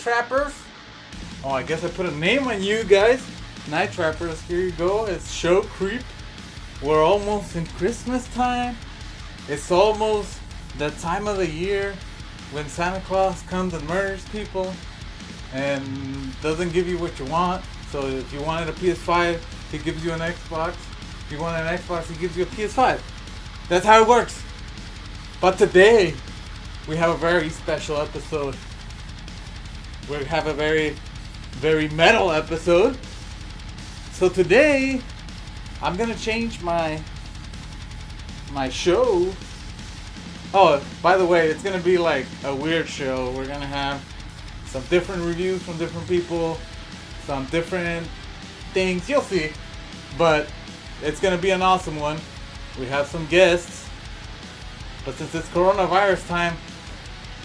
Trappers. Oh, I guess I put a name on you guys. Night Trappers, here you go. It's Show Creep. We're almost in Christmas time. It's almost the time of the year when Santa Claus comes and murders people and doesn't give you what you want. So if you wanted a PS5, he gives you an Xbox. If you want an Xbox, he gives you a PS5. That's how it works. But today, we have a very special episode. We have a very, very metal episode. So today, I'm gonna change my show. Oh, by the way, it's gonna be like a weird show. We're gonna have some different reviews from different people, some different things. You'll see. But it's gonna be an awesome one. We have some guests. But since it's coronavirus time,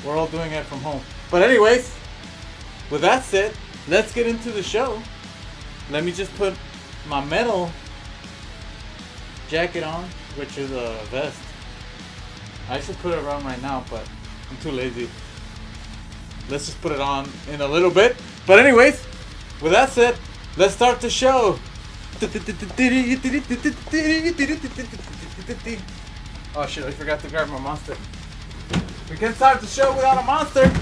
we're all doing it from home. But anyways, with that said, let's get into the show. Let me just put my metal jacket on, which is a vest. I should put it on right now, but I'm too lazy. Let's just put it on in a little bit. But anyways, with that said, let's start the show. Oh shit, I forgot to grab my monster. We can't start the show without a monster.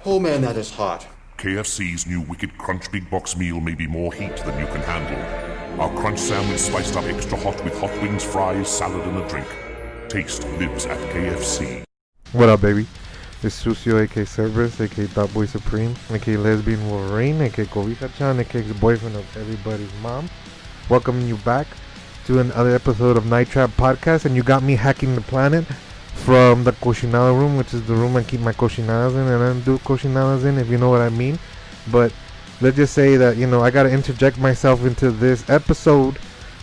Oh man, that is hot. KFC's new Wicked Crunch Big Box meal may be more heat than you can handle. Our crunch sandwich spiced up extra hot with hot wings, fries, salad, and a drink. Taste lives at KFC. What up, baby? It's Sucio, aka Cerberus, aka Thought Boy Supreme, aka Lesbian Wolverine, aka Cobija-chan, aka ex-boyfriend of everybody's mom. Welcoming you back to another episode of Night Trap Podcast, and you got me hacking the planet from the cochinada room, which is the room I keep my cochinadas in, and I don't do cochinadas in, if you know what I mean. But let's just say that, I gotta interject myself into this episode,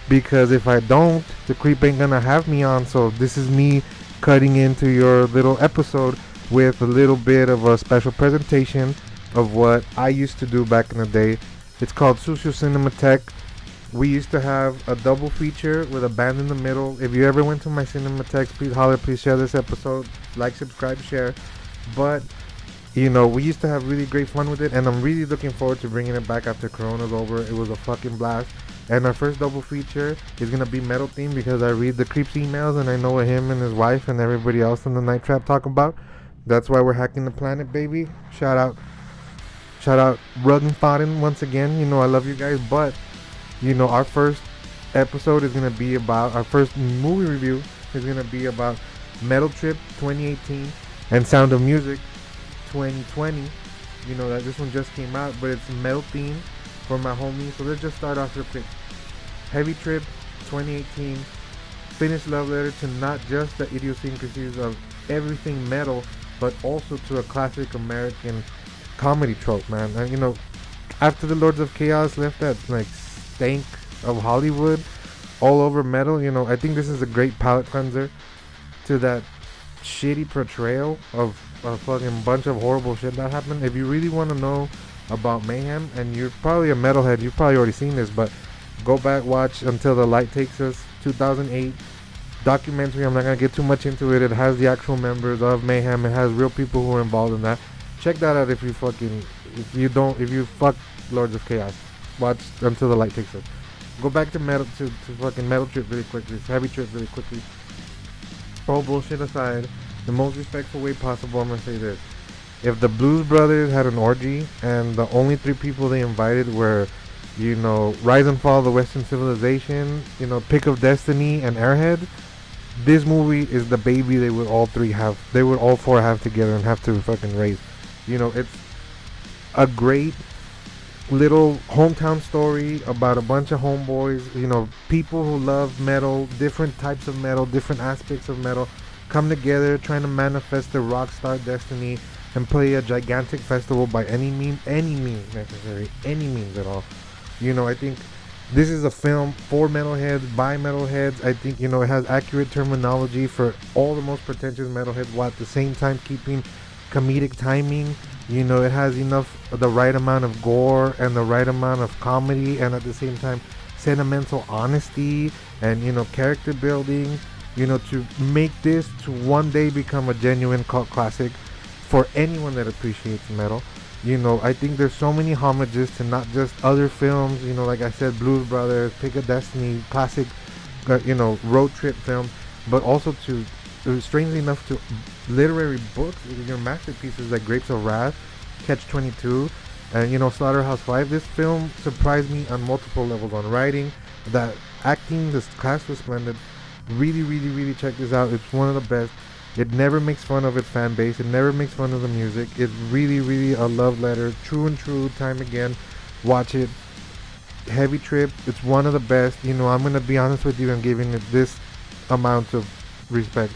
because if I don't, the creep ain't gonna have me on. So this is me cutting into your little episode with a little bit of a special presentation of what I used to do back in the day. It's called Sucio Cinematheque. We used to have a double feature with a band in the middle. If you ever went to my Cinematheques, please holler, please share this episode. Like, subscribe, share. But, we used to have really great fun with it, and I'm really looking forward to bringing it back after Corona's over. It was a fucking blast. And our first double feature is going to be metal themed, because I read the creeps emails and I know what him and his wife and everybody else in the Night Trap talk about. That's why we're hacking the planet, baby. Shout out Rug and Foden once again. I love you guys, but our first episode is going to be about, our first movie review is going to be about Metal Trip 2018 and Sound of Music 2020. That this one just came out, but it's metal theme for my homie. So let's just start off real quick. Heavy Trip 2018, finished love letter to not just the idiosyncrasies of everything metal, but also to a classic American comedy trope, man. And after the Lords of Chaos left that stank of Hollywood all over metal, I think this is a great palate cleanser to that shitty portrayal of a fucking bunch of horrible shit that happened. If you really want to know about mayhem, and you're probably a metalhead, you've probably already seen this, but go back, watch Until the Light Takes Us, 2008 documentary. I'm not gonna get too much into it. It has the actual members of mayhem. It has real people who are involved in that. Check that out if you fuck Lords of Chaos. Watch Until the Light Takes Us. Go back to fucking Metal Trip really quickly. Heavy Trip really quickly. All bullshit aside, the most respectful way possible, I'm gonna say this. If the Blues Brothers had an orgy and the only three people they invited were, Rise and Fall of the Western Civilization, Pick of Destiny, and Airhead, this movie is the baby they would all four have together and have to fucking raise. It's a great little hometown story about a bunch of homeboys, people who love metal, different types of metal, different aspects of metal, come together trying to manifest their rock star destiny and play a gigantic festival by any means necessary, any means at all. I think this is a film for metalheads, by metalheads. I think, it has accurate terminology for all the most pretentious metalheads, while at the same time keeping comedic timing. It has the right amount of gore and the right amount of comedy, and at the same time sentimental honesty and character building, to make this to one day become a genuine cult classic for anyone that appreciates metal. I think there's so many homages to not just other films, like I said, Blues Brothers, Pick of Destiny, classic road trip film, but also to, strangely enough, to literary books, masterpieces like Grapes of Wrath, Catch-22, and Slaughterhouse-5. This film surprised me on multiple levels, on writing, that acting. This cast was splendid. Really, really, really check this out. It's one of the best. It never makes fun of its fan base. It never makes fun of the music. It's really, really a love letter, true and true, time again. Watch it. Heavy Trip. It's one of the best. I'm gonna be honest with you and giving it this amount of respect.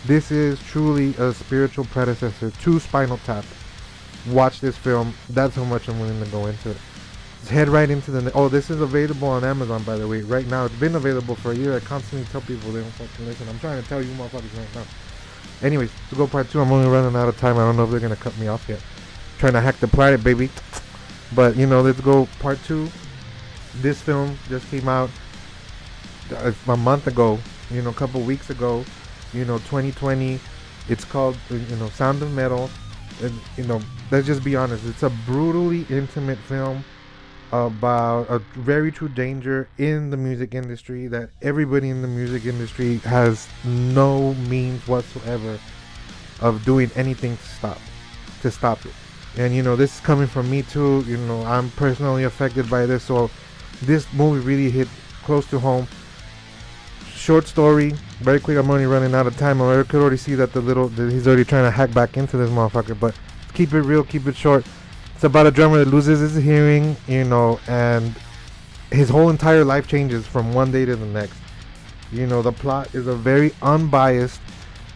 This is truly a spiritual predecessor to Spinal Tap. Watch this film. That's how much I'm willing to go into it. Let's head right into this is available on Amazon, by the way, right now. It's been available for a year. I constantly tell people they don't fucking listen. I'm trying to tell you motherfuckers right now. Anyways, to go part 2, I'm only running out of time. I don't know if they're gonna cut me off yet. Trying to hack the planet, baby. But let's go part 2. This film just came out a month ago, a couple weeks ago, 2020. It's called, Sound of Metal. And, let's just be honest, it's a brutally intimate film about a very true danger in the music industry, that everybody in the music industry has no means whatsoever of doing anything to stop it. And this is coming from me too. I'm personally affected by this, so this movie really hit close to home. Short story, very quick. I'm only running out of time. I could already see that he's already trying to hack back into this motherfucker, but keep it real, keep it short. It's about a drummer that loses his hearing, and his whole entire life changes from one day to the next. The plot is a very unbiased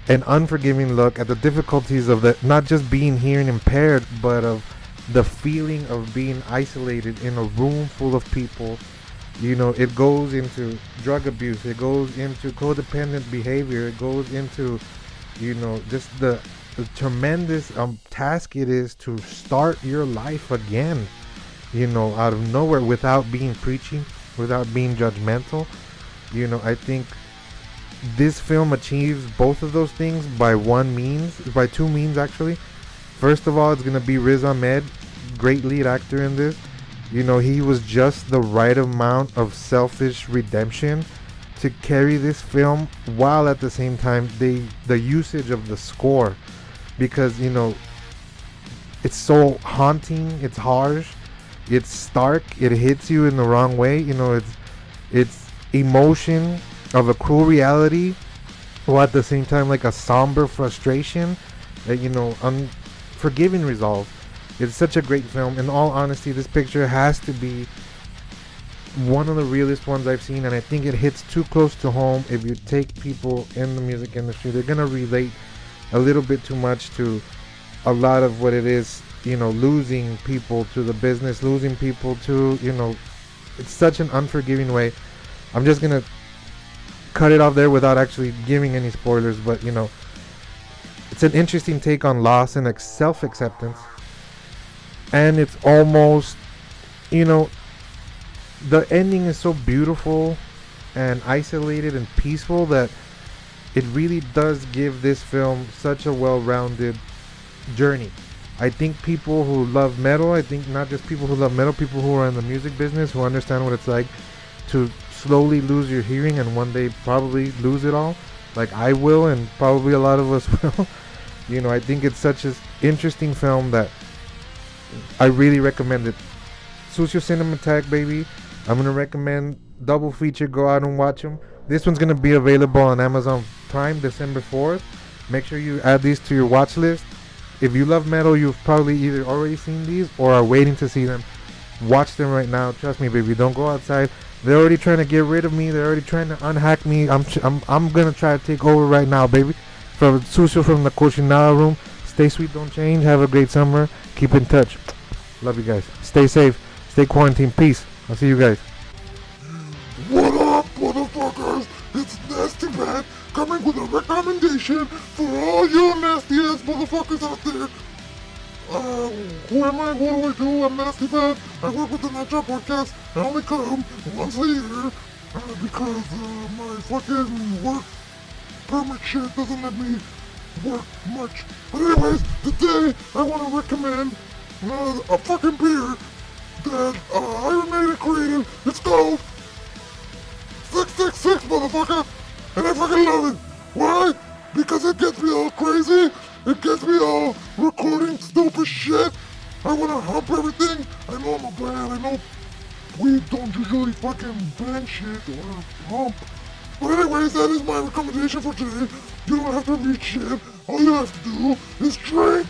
and unforgiving look at the difficulties of not just being hearing impaired, but of the feeling of being isolated in a room full of people. It goes into drug abuse, it goes into codependent behavior, it goes into, just the tremendous task it is to start your life again, out of nowhere, without being preachy, without being judgmental. I think this film achieves both of those things by two means actually. First of all, it's gonna be Riz Ahmed, great lead actor in this. He was just the right amount of selfish redemption to carry this film, while at the same time the usage of the score, because it's so haunting, it's harsh, it's stark, it hits you in the wrong way. It's emotion of a cruel reality, while at the same time like a somber frustration, unforgiving resolve. It's such a great film. In all honesty, this picture has to be one of the realest ones I've seen, and I think it hits too close to home. If you take people in the music industry, they're gonna relate a little bit too much to a lot of what it is, losing people to the business, losing people to, it's such an unforgiving way. I'm just gonna cut it off there without actually giving any spoilers, but it's an interesting take on loss and self-acceptance. And it's almost, the ending is so beautiful and isolated and peaceful that it really does give this film such a well-rounded journey. I think people who love metal, I think not just people who love metal, people who are in the music business, who understand what it's like to slowly lose your hearing and one day probably lose it all, like I will, and probably a lot of us will. I think it's such an interesting film that I really recommend it. Sucio Cinematheque, baby. I'm gonna recommend double feature. Go out and watch them. This one's gonna be available on Amazon Prime December 4th. Make sure you add these to your watch list. If you love metal, you've probably either already seen these or are waiting to see them. Watch them right now. Trust me, baby. Don't go outside. They're already trying to get rid of me. They're already trying to unhack me. I'm gonna try to take over right now, baby. From Sucio from the Cochinada room. Stay sweet, don't change. Have a great summer. Keep in touch. Love you guys. Stay safe. Stay quarantined. Peace. I'll see you guys. What up, motherfuckers? It's Nasty Man coming with a recommendation for all you nasty ass motherfuckers out there. Who am I? What do? I'm Nasty Man. I work with the Nitro Podcast. I only come once a year because my fucking work permit shit doesn't let me work much. But anyways, today I want to recommend a fucking beer that I made it creative. It's called 666, motherfucker, and I fucking love it. Why? Because it gets me all crazy. It gets me all recording stupid shit. I wanna hump everything. I know I'm a band. I know we don't usually fucking bang shit or hump. But anyways, that is my recommendation for today. You don't have to read shit. All you have to do is drink.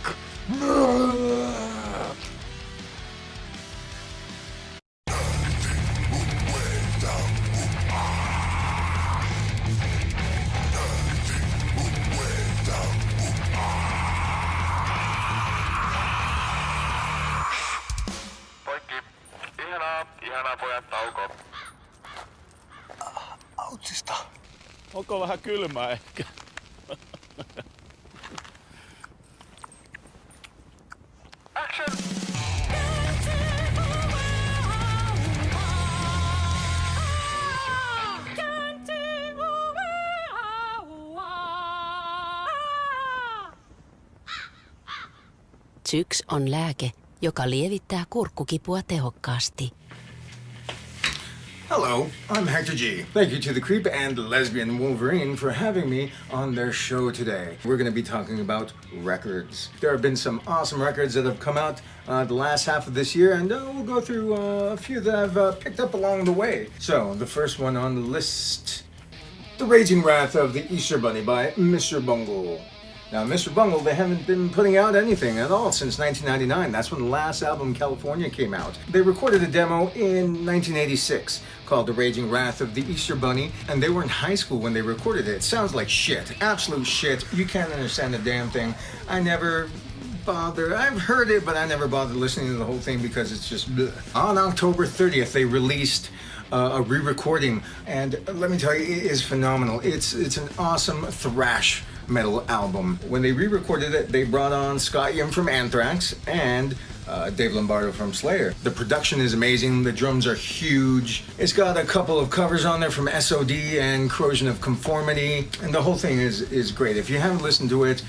Ihanaa pojat tauko. Autsista. Onko vähän kylmää ehkä? Action! Syks on lääke, joka lievittää kurkkukipua tehokkaasti. Hello, I'm Hector G. Thank you to the Creep and Lesbian Wolverine for having me on their show today. We're going to be talking about records. There have been some awesome records that have come out the last half of this year, and we'll go through a few that I've picked up along the way. So, the first one on the list, The Raging Wrath of the Easter Bunny by Mr. Bungle. Now, Mr. Bungle, they haven't been putting out anything at all since 1999. That's when the last album, California, came out. They recorded a demo in 1986 called The Raging Wrath of the Easter Bunny, and they were in high school when they recorded it. It sounds like shit, absolute shit. You can't understand a damn thing. I've heard it, but I never bothered listening to the whole thing because it's just bleh. On October 30th, they released a re-recording, and let me tell you, it is phenomenal. It's an awesome thrash metal album. When they re-recorded it, they brought on Scott Ian from Anthrax and Dave Lombardo from Slayer. The production is amazing. The drums are huge. It's got a couple of covers on there from SOD and Corrosion of Conformity, and the whole thing is great. If you haven't listened to it,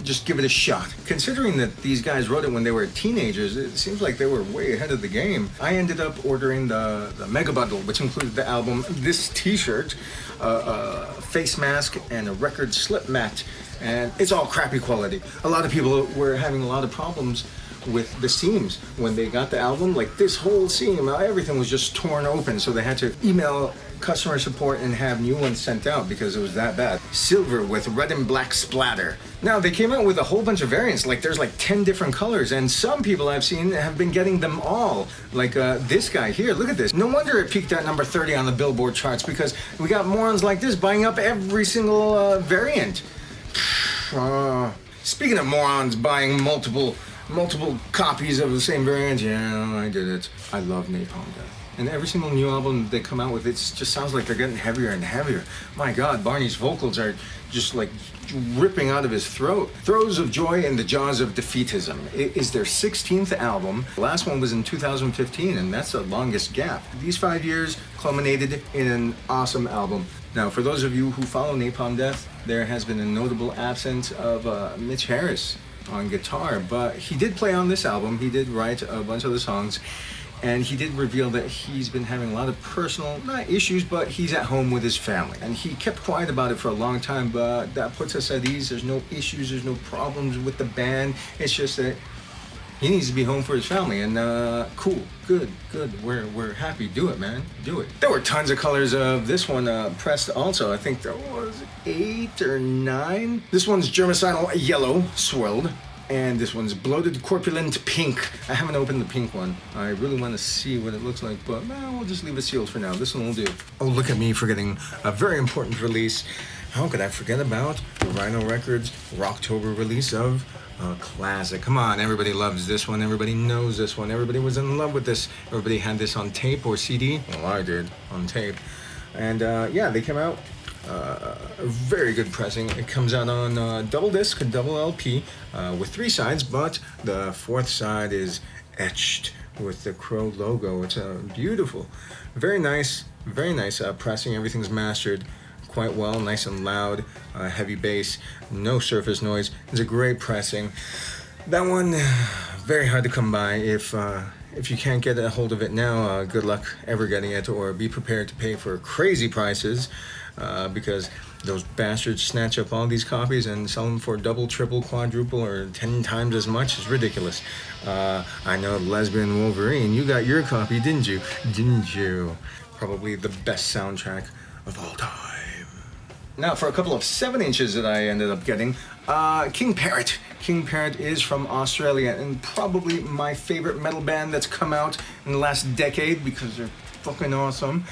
just give it a shot. Considering that these guys wrote it when they were teenagers, it seems like they were way ahead of the game. I ended up ordering the Mega Bundle, which included the album, this t-shirt, a face mask, and a record slip mat. And it's all crappy quality. A lot of people were having a lot of problems with the seams when they got the album. Like this whole seam, everything was just torn open, so they had to email customer support and have new ones sent out because it was that bad. Silver with red and black splatter. Now they came out with a whole bunch of variants, like there's like 10 different colors, and some people I've seen have been getting them all. Like this guy here, look at this. No wonder it peaked at number 30 on the Billboard charts, because we got morons like this buying up every single variant. Speaking of morons buying multiple copies of the same variant, yeah, I did it. I love Napalm Death. And every single new album they come out with, it just sounds like they're getting heavier and heavier. My God, Barney's vocals are just like ripping out of his throat. Throes of Joy in the Jaws of Defeatism. It is their 16th album. The last one was in 2015, and that's the longest gap. These 5 years culminated in an awesome album. Now, for those of you who follow Napalm Death, there has been a notable absence of Mitch Harris on guitar, but he did play on this album. He did write a bunch of the songs. And he did reveal that he's been having a lot of personal, not issues, but he's at home with his family. And he kept quiet about it for a long time, but that puts us at ease. There's no issues, there's no problems with the band. It's just that He needs to be home for his family, and cool, good. We're happy. Do it, man. Do it. There were tons of colors of this one pressed also. I think there was 8 or 9. This one's germicidal yellow, swirled. And this one's bloated corpulent pink. I haven't opened the pink one. I really want to see what it looks like, but we'll just leave it sealed for now. This one will do. Oh, look at me forgetting a very important release. How could I forget about the Rhino Records Rocktober release of a classic? Come on, everybody loves this one. Everybody knows this one. Everybody was in love with this. Everybody had this on tape or CD. Well, I did on tape. And yeah, they came out. A very good pressing. It comes out on double disc, double LP, with 3 sides, but the 4th side is etched with the Crow logo. It's beautiful, very nice pressing. Everything's mastered quite well, nice and loud, heavy bass, no surface noise. It's a great pressing. That one, very hard to come by. If you can't get a hold of it now, good luck ever getting it, or be prepared to pay for crazy prices. Because those bastards snatch up all these copies and sell them for double, triple, quadruple, or 10 times as much. It's ridiculous. I know Lesbian Wolverine, you got your copy, didn't you? Probably the best soundtrack of all time. Now for a couple of 7 inches that I ended up getting, King Parrot. King Parrot is from Australia and probably my favorite metal band that's come out in the last decade because they're fucking awesome.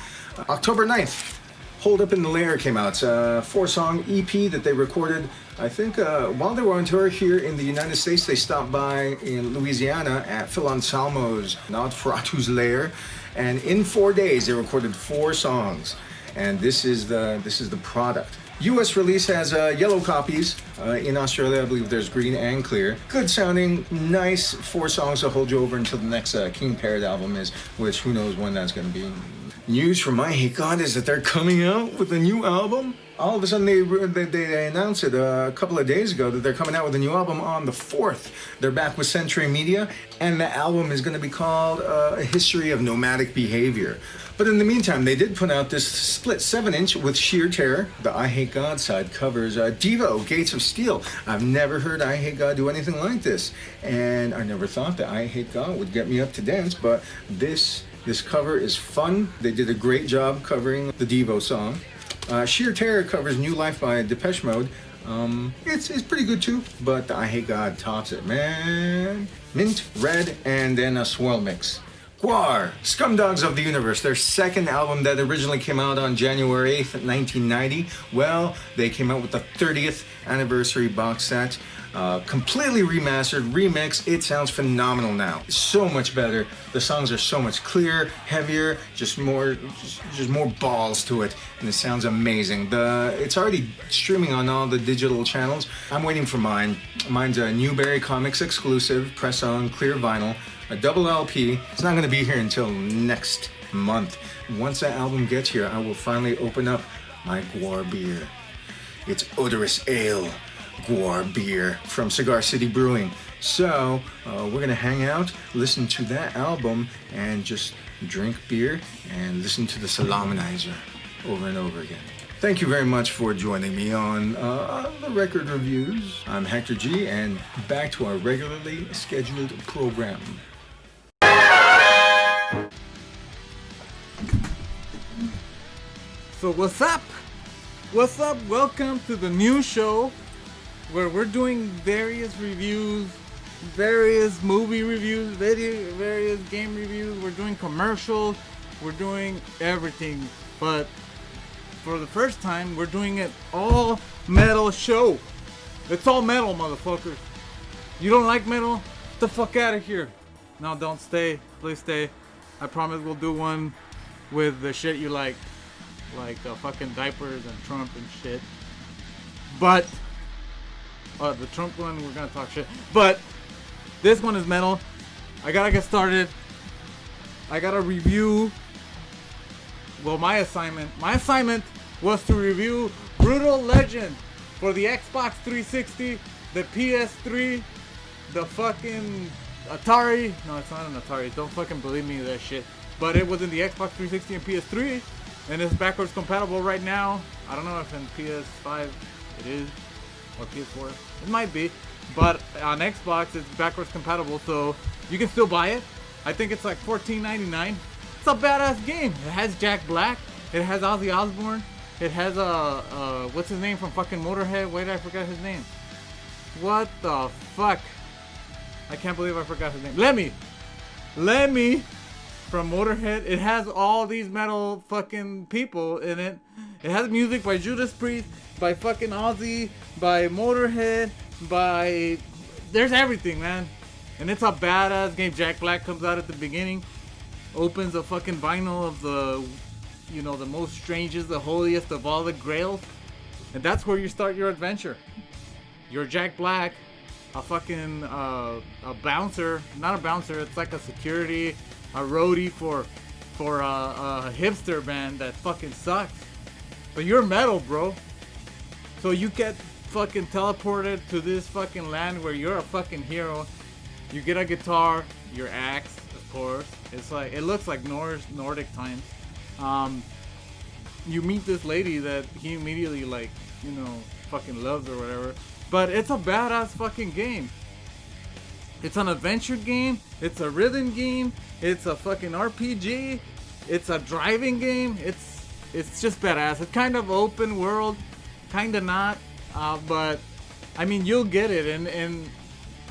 October 9th. Hold Up in the Lair came out. 4-song EP that they recorded, I think, while they were on tour here in the United States. They stopped by in Louisiana at Phil Anselmo's Nosferatu's Lair, and in 4 days they recorded 4 songs. And this is the product. US release has yellow copies. In Australia, I believe there's green and clear. Good sounding, nice 4 songs to hold you over until the next King Parrot album is, which who knows when that's going to be. News from I Hate God is that they're coming out with a new album. All of a sudden they announced it a couple of days ago that they're coming out with a new album on the 4th. They're back with Century Media, and the album is going to be called A History of Nomadic Behavior. But in the meantime, they did put out this split 7-inch with Sheer Terror. The I Hate God side covers Devo, Gates of Steel. I've never heard I Hate God do anything like this, and I never thought that I Hate God would get me up to dance, but this cover is fun. They did a great job covering the Devo song. Sheer Terror covers New Life by Depeche Mode. It's pretty good too, but I Hate God tops it, man. Mint, red, and then a swirl mix. Gwar, Scumdogs of the Universe, their second album that originally came out on January 8th, 1990. Well, they came out with the 30th anniversary box set. Completely remastered, remix. It sounds phenomenal now. So much better. The songs are so much clearer, heavier, just more balls to it, and it sounds amazing. It's already streaming on all the digital channels. I'm waiting for mine. Mine's a Newberry Comics exclusive, press on clear vinyl, a double LP. It's not going to be here until next month. Once that album gets here, I will finally open up my Gwar beer. It's odorous ale. Gwar beer from Cigar City Brewing. So we're gonna hang out, listen to that album, and just drink beer and listen to the Salaminizer over and over again. Thank you very much for joining me on the record reviews. I'm Hector G, and back to our regularly scheduled program. So what's up? What's up? Welcome to the new show where we're doing various reviews, various movie reviews, various game reviews. We're doing commercials. We're doing everything. But for the first time, we're doing an all metal show. It's all metal, motherfuckers. You don't like metal? Get the fuck out of here. No, don't stay. Please stay. I promise we'll do one with the shit you like fucking diapers and Trump and shit. But the Trump one, we're gonna talk shit. But this one is metal. I gotta get started. I gotta review. Well, my assignment was to review Brutal Legend for the Xbox 360, the PS3, the fucking Atari. No, it's not an Atari. Don't fucking believe me that shit. But it was in the Xbox 360 and PS3, and it's backwards compatible right now. I don't know if in PS5 it is, or PS4. It might be. but on Xbox it's backwards compatible, so you can still buy it. I think it's like $14.99. It's a badass game. It has Jack Black. It has Ozzy Osbourne. It has what's his name from fucking Motorhead? Why did I forget his name? What the fuck? I can't believe I forgot his name. Lemmy from Motorhead. It has all these metal fucking people in it. It has music by Judas Priest, by fucking Ozzy, by Motorhead, by... There's everything, man. And it's a badass game. Jack Black comes out at the beginning, opens a fucking vinyl of the, you know, the most strangest, the holiest of all the grails. And that's where you start your adventure. You're Jack Black, a fucking, a bouncer. Not a bouncer, it's like a security, a roadie for a hipster band that fucking sucks. But you're metal, bro. So you get fucking teleported to this fucking land where you're a fucking hero. You get a guitar, your axe, of course. It's like, it looks like Nordic times. You meet this lady that he immediately, like, you know, fucking loves or whatever. But it's a badass fucking game. It's an adventure game. It's a rhythm game. It's a fucking RPG. It's a driving game. It's just badass. It's kind of open world, kind of not. But I mean, you'll get it, and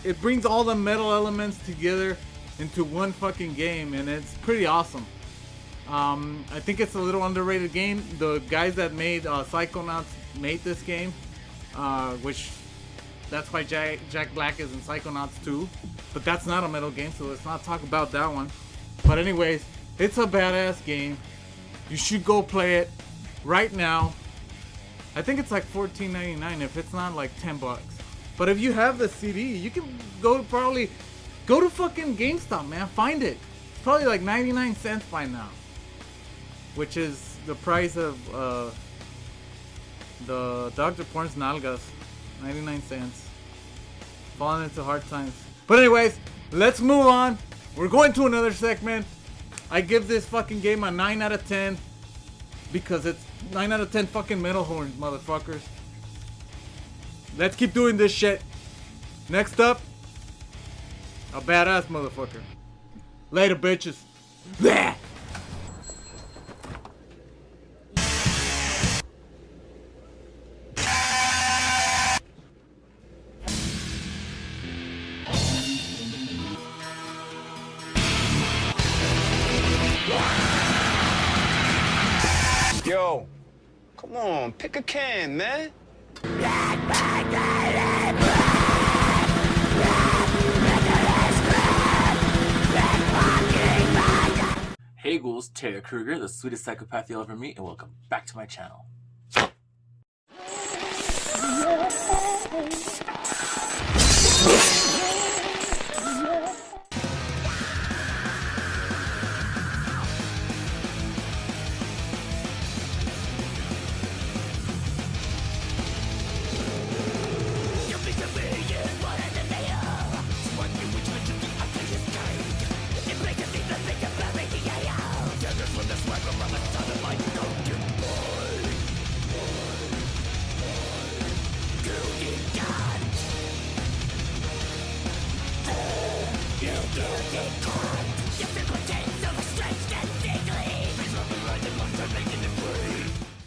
it brings all the metal elements together into one fucking game, and it's pretty awesome. I think it's a little underrated game. The guys that made Psychonauts made this game, which that's why Jack Black is in Psychonauts 2. But that's not a metal game, so let's not talk about that one. But anyways, it's a badass game. You should go play it right now. I think it's like $14.99 if it's not like $10. But if you have the CD, you can go to fucking GameStop, man. Find it. It's probably like 99 cents by now, which is the price of the Dr. Porn's Nalgas. 99 cents. Falling into hard times. But anyways, let's move on. We're going to another segment. I give this fucking game a 9 out of 10 because it's 9 out of 10 fucking metal horns, motherfuckers. Let's keep doing this shit. Next up, a badass motherfucker. Later, bitches. Bleh! Yo, come on, pick a can, man. Hey ghouls, Terry Kruger, the sweetest psychopath you'll ever meet, and welcome back to my channel.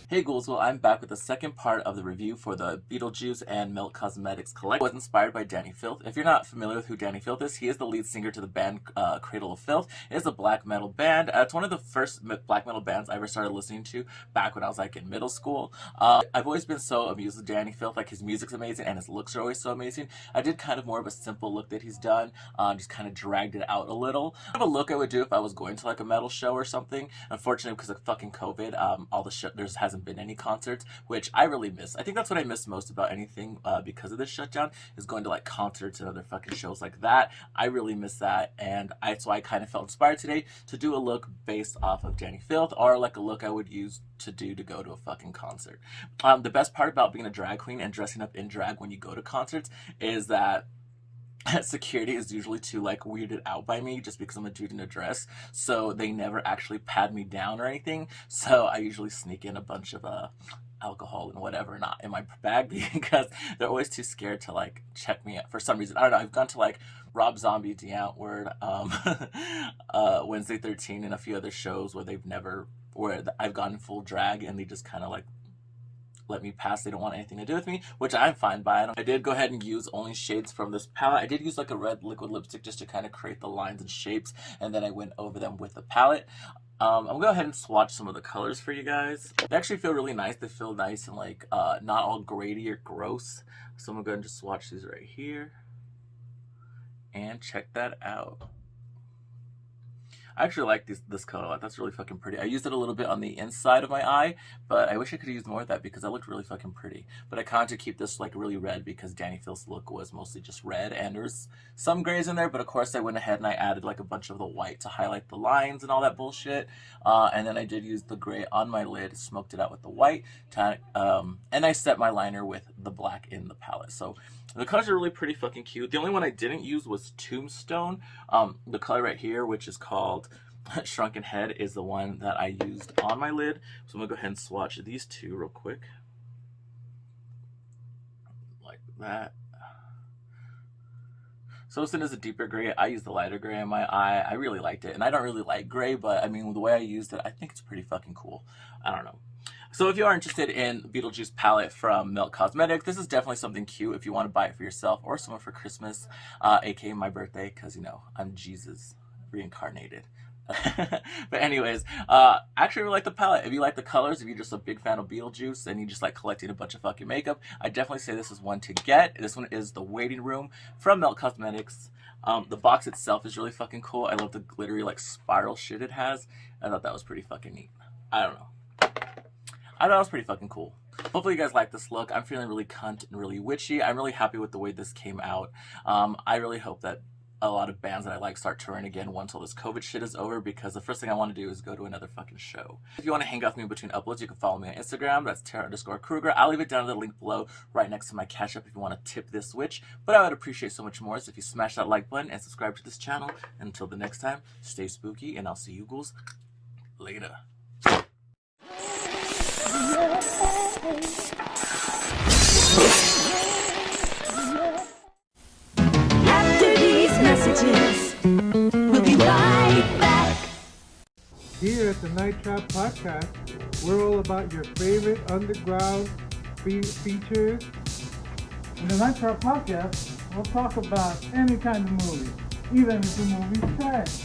Hey ghouls, well I'm back with the second part of the review for the Beetlejuice and Milk Cosmetics collection. It was inspired by Danny Filth. If you're not familiar with who Danny Filth is, he is the lead singer to the band Cradle of Filth. It is a black metal band. It's one of the first black metal bands I ever started listening to back when I was like in middle school. I've always been so amused with Danny Filth. Like his music's amazing and his looks are always so amazing. I did kind of more of a simple look that he's done, just kind of dragged it out a little. Kind of a look I would do if I was going to like a metal show or something. Unfortunately, because of fucking COVID, all the there hasn't been any concerts, which I really miss. I think that's what I miss most about anything because of this shutdown, is going to like concerts and other fucking shows like that. I really miss that, and so I kind of felt inspired today to do a look based off of Danny Filth, or like a look I would use to go to a fucking concert. The best part about being a drag queen and dressing up in drag when you go to concerts is that security is usually too like weirded out by me just because I'm a dude in a dress, so they never actually pat me down or anything. So I usually sneak in a bunch of alcohol and whatever not in my bag because they're always too scared to like check me out for some reason. I don't know. I've gone to like Rob Zombie, The Outward, Wednesday 13, and a few other shows where I've gone full drag and they just kind of like let me pass. They don't want anything to do with me, which I'm fine by. I did go ahead and use only shades from this palette. I did use like a red liquid lipstick just to kind of create the lines and shapes, and then I went over them with the palette. I'm gonna go ahead and swatch some of the colors for you guys. They actually feel really nice. They feel nice and like not all grady or gross. So I'm gonna go ahead and just swatch these right here and check that out. I actually like this color a lot. That's really fucking pretty. I used it a little bit on the inside of my eye, but I wish I could have used more of that because that looked really fucking pretty. But I kind of to keep this like really red because Danny Phil's look was mostly just red, and there's some grays in there, but of course I went ahead and I added like a bunch of the white to highlight the lines and all that bullshit. And then I did use the gray on my lid, smoked it out with the white, and I set my liner with the black in the palette. So the colors are really pretty fucking cute. The only one I didn't use was Tombstone. The color right here, which is called Shrunken Head, is the one that I used on my lid. So I'm gonna go ahead and swatch these two real quick. Like that. So this one is a deeper gray. I used the lighter gray in my eye. I really liked it. And I don't really like gray, but I mean, the way I used it, I think it's pretty fucking cool. I don't know. So if you are interested in Beetlejuice palette from Melt Cosmetics, this is definitely something cute if you want to buy it for yourself or someone for Christmas, aka my birthday, because, you know, I'm Jesus reincarnated. But anyways, I actually really like the palette. If you like the colors, if you're just a big fan of Beetlejuice and you just like collecting a bunch of fucking makeup, I definitely say this is one to get. This one is the Waiting Room from Melt Cosmetics. The box itself is really fucking cool. I love the glittery like spiral shit it has. I thought that was pretty fucking neat. I don't know. I thought it was pretty fucking cool. Hopefully you guys like this look. I'm feeling really cunt and really witchy. I'm really happy with the way this came out. I really hope that a lot of bands that I like start touring again once all this COVID shit is over, because the first thing I want to do is go to another fucking show. If you want to hang out with me between uploads, you can follow me on Instagram. That's Tara_Kruger. I'll leave it down in the link below right next to my Cash App if you want to tip this witch. But I would appreciate so much more if you smash that like button and subscribe to this channel. And until the next time, stay spooky, and I'll see you ghouls later. After these messages, we'll be right back. Here at the Night Trap Podcast, we're all about your favorite underground features. In the Night Trap Podcast, we'll talk about any kind of movie, even if the movie's trash.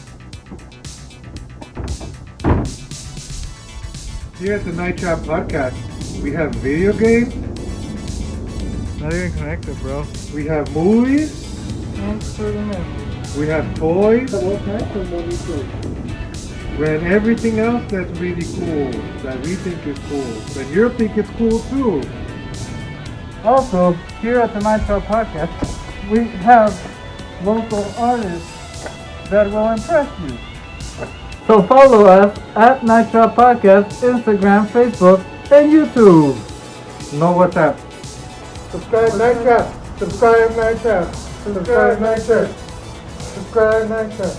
Here at the Night Trap Podcast, we have video games. Not even connected, bro. We have movies. Thanks for the message. We have toys. What type of movie too? And everything else that's really cool, that we think is cool, that you think is cool too. Also, here at the Night Trap Podcast, we have local artists that will impress you. So follow us at Night Trap Podcast, Instagram, Facebook, and YouTube. Know what's up? Subscribe Night Trap. Subscribe Night Trap. Subscribe Night Trap. Subscribe Night Trap.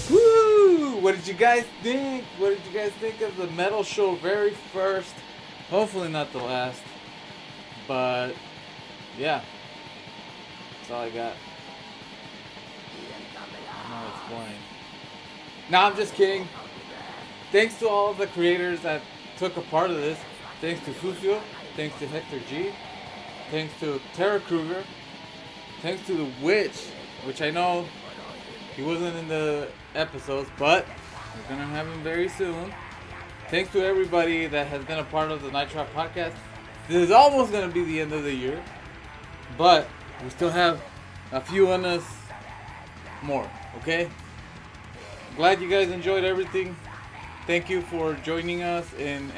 Woo! What did you guys think? What did you guys think of the metal show very first? Hopefully not the last. But yeah. That's all I got. No, it's boring. No, I'm just kidding. Thanks to all of the creators that took a part of this. Thanks to Sucio. Thanks to Hector G. Thanks to Tara Kruger. Thanks to the Witch, which I know he wasn't in the episodes, but we're gonna have him very soon. Thanks to everybody that has been a part of the Night Trap Podcast. This is almost gonna be the end of the year, but we still have a few on us more, okay? Glad you guys enjoyed everything. Thank you for joining us in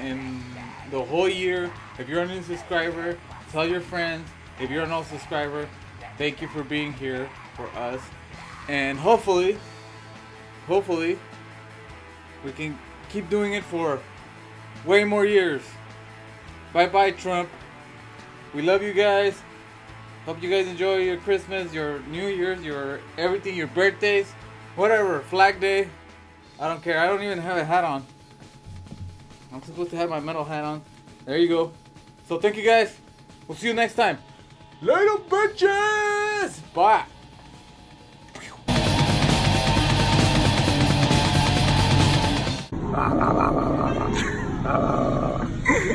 the whole year. If you're a new subscriber, tell your friends. If you're an old subscriber, thank you for being here for us. And hopefully, we can keep doing it for way more years. Bye-bye, Trump. We love you guys. Hope you guys enjoy your Christmas, your New Year's, your everything, your birthdays. Whatever, Flag Day. I don't care. I don't even have a hat on. I'm supposed to have my metal hat on. There you go. So thank you guys. We'll see you next time. Later, bitches! Bye.